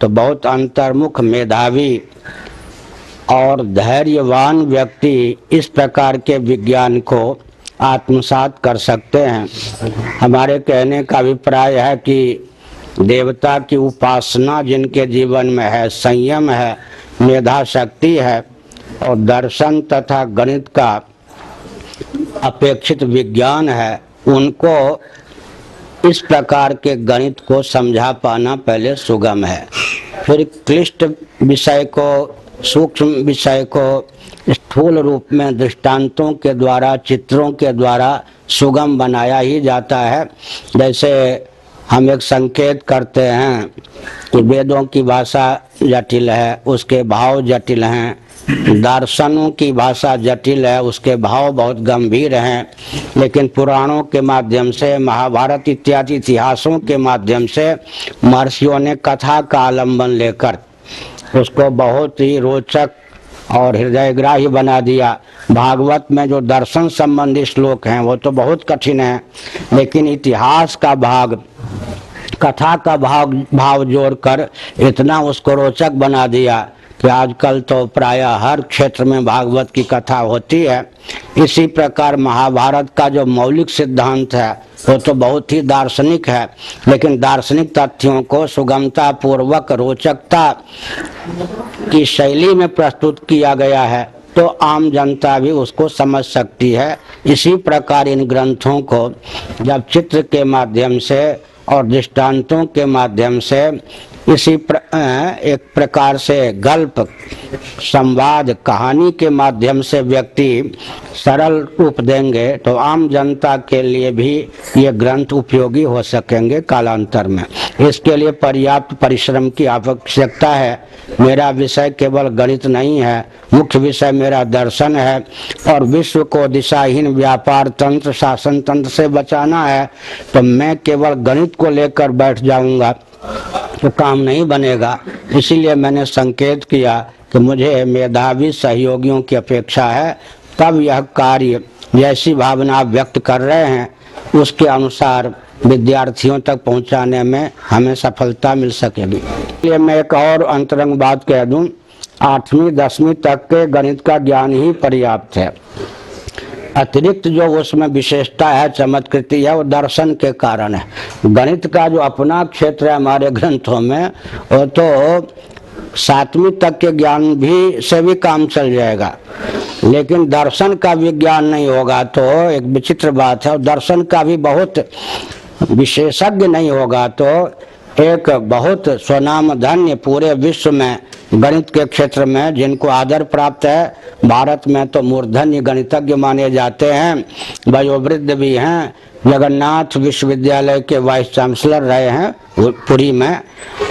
तो बहुत अंतर्मुख, मेधावी और धैर्यवान व्यक्ति इस प्रकार के विज्ञान को आत्मसात कर सकते हैं। हमारे कहने का अभिप्राय है कि देवता की उपासना जिनके जीवन में है, संयम है, मेधा शक्ति है और दर्शन तथा गणित का अपेक्षित विज्ञान है, उनको इस प्रकार के गणित को समझा पाना पहले सुगम है। फिर क्लिष्ट विषय को, सूक्ष्म विषय को स्थूल रूप में दृष्टांतों के द्वारा, चित्रों के द्वारा सुगम बनाया ही जाता है। जैसे हम एक संकेत करते हैं कि वेदों की भाषा जटिल है, उसके भाव जटिल हैं, दार्शनों की भाषा जटिल है, उसके भाव बहुत गंभीर हैं, लेकिन पुराणों के माध्यम से, महाभारत इत्यादि इतिहासों के माध्यम से महर्षियों ने कथा का आलंबन लेकर उसको बहुत ही रोचक और हृदयग्राही बना दिया। भागवत में जो दर्शन संबंधी श्लोक हैं वो तो बहुत कठिन है, लेकिन इतिहास का भाग, कथा का भाव जोड़कर इतना उसको रोचक बना दिया कि आजकल तो प्रायः हर क्षेत्र में भागवत की कथा होती है। इसी प्रकार महाभारत का जो मौलिक सिद्धांत है वो तो बहुत ही दार्शनिक है, लेकिन दार्शनिक तथ्यों को सुगमता पूर्वक, रोचकता की शैली में प्रस्तुत किया गया है, तो आम जनता भी उसको समझ सकती है। इसी प्रकार इन ग्रंथों को जब चित्र के माध्यम से और दृष्टांतों के माध्यम से एक प्रकार से गल्प, संवाद, कहानी के माध्यम से व्यक्ति सरल रूप देंगे तो आम जनता के लिए भी ये ग्रंथ उपयोगी हो सकेंगे कालांतर में। इसके लिए पर्याप्त परिश्रम की आवश्यकता है। मेरा विषय केवल गणित नहीं है, मुख्य विषय मेरा दर्शन है और विश्व को दिशाहीन व्यापार तंत्र, शासन तंत्र से बचाना है। तो मैं केवल गणित को लेकर बैठ जाऊंगा तो काम नहीं बनेगा। इसीलिए मैंने संकेत किया कि मुझे मेधावी सहयोगियों की अपेक्षा है, तब यह कार्य जैसी भावना व्यक्त कर रहे हैं उसके अनुसार विद्यार्थियों तक पहुंचाने में हमें सफलता मिल सकेगी। इसलिए मैं एक और अंतरंग बात कह दूं, 8वीं 10वीं तक के गणित का ज्ञान ही पर्याप्त है। अतिरिक्त जो उसमें विशेषता है, चमत्कृति है, वो दर्शन के कारण है। गणित का जो अपना क्षेत्र है हमारे ग्रंथों में, वो तो 7वीं तक के ज्ञान भी से भी काम चल जाएगा, लेकिन दर्शन का विज्ञान नहीं होगा तो एक विचित्र बात है। और दर्शन का भी बहुत विशेषज्ञ नहीं होगा तो एक बहुत स्वनाम धन्य पूरे विश्व में गणित के क्षेत्र में जिनको आदर प्राप्त है, भारत में तो मूर्धन्य गणितज्ञ माने जाते हैं, वयोवृद्ध भी हैं, जगन्नाथ विश्वविद्यालय के वाइस चांसलर रहे हैं पुरी में,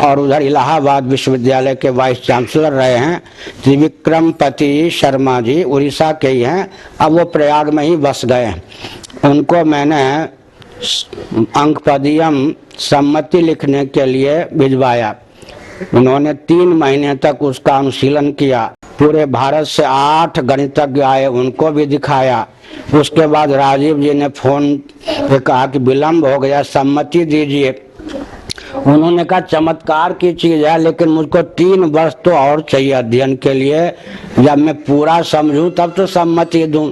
और उधर इलाहाबाद विश्वविद्यालय के वाइस चांसलर रहे हैं त्रिविक्रमपति शर्मा जी, उड़ीसा के ही हैं। अब वो प्रयाग में ही बस गए हैं। उनको मैंने अंकपदियम सम्मति लिखने के लिए भिजवाया। उन्होंने 3 महीने तक उसका अनुशीलन किया। पूरे भारत से 8 गणितज्ञ आए, उनको भी दिखाया। उसके बाद राजीव जी ने फोन पे कहा कि विलम्ब हो गया, सम्मति दीजिए। उन्होंने कहा चमत्कार की चीज है, लेकिन मुझको 3 वर्ष तो और चाहिए अध्ययन के लिए। जब मैं पूरा समझूं तब तो सम्मति दूं,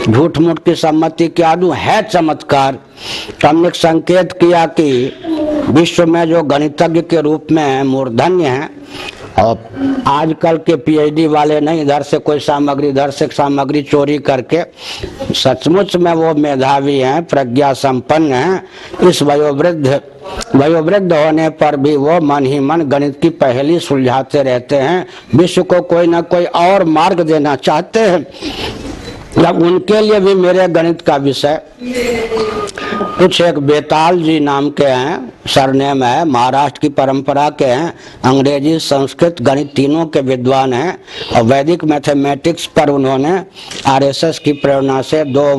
झूठ मूठ की सम्मति क्या दूं, है चमत्कार। तो हमने संकेत किया कि विश्व में जो गणितज्ञ के रूप में मूर्धन्य हैं, और आजकल के पीएचडी वाले नहीं, इधर से कोई सामग्री, इधर से सामग्री चोरी करके, सचमुच में वो मेधावी हैं, प्रज्ञा संपन्न हैं। इस वयोवृद्ध होने पर भी वो मन ही मन गणित की पहेली सुलझाते रहते हैं, विश्व को कोई ना कोई और मार्ग देना चाहते हैं। जब उनके लिए भी मेरे गणित का विषय, कुछ एक बेताल जी नाम के हैं, सरनेम है, महाराष्ट्र की परंपरा के हैं, अंग्रेजी संस्कृत गणित तीनों के विद्वान हैं, और वैदिक मैथमेटिक्स पर उन्होंने आरएसएस की प्रेरणा से 2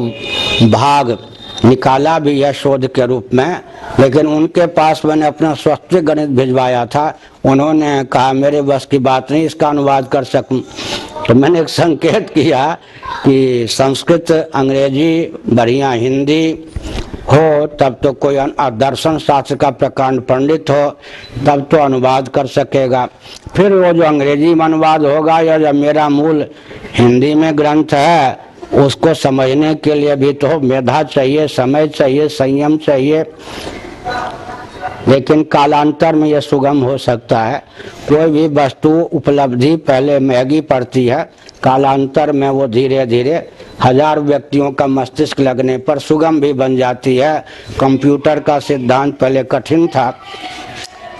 भाग निकाला भी है शोध के रूप में। लेकिन उनके पास मैंने अपना स्वस्तिक गणित भिजवाया था, उन्होंने कहा मेरे बस की बात नहीं इसका अनुवाद कर सकूं। तो मैंने एक संकेत किया कि संस्कृत, अंग्रेजी, बढ़िया हिंदी हो तब तो कोई दर्शन शास्त्र का प्रकांड पंडित हो तब तो अनुवाद कर सकेगा। फिर वो जो अंग्रेजी में अनुवाद होगा या जो मेरा मूल हिंदी में ग्रंथ है उसको समझने के लिए भी तो मेधा चाहिए, समय चाहिए, संयम चाहिए। लेकिन कालांतर में यह सुगम हो सकता है। कोई भी वस्तु उपलब्धि पहले महंगी पड़ती है, कालांतर में वो धीरे धीरे 1000 व्यक्तियों का मस्तिष्क लगने पर सुगम भी बन जाती है। कंप्यूटर का सिद्धांत पहले कठिन था,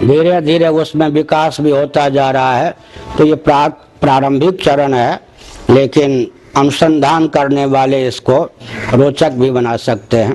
धीरे धीरे उसमें विकास भी होता जा रहा है। तो ये प्रारंभिक चरण है, लेकिन अनुसंधान करने वाले इसको रोचक भी बना सकते हैं।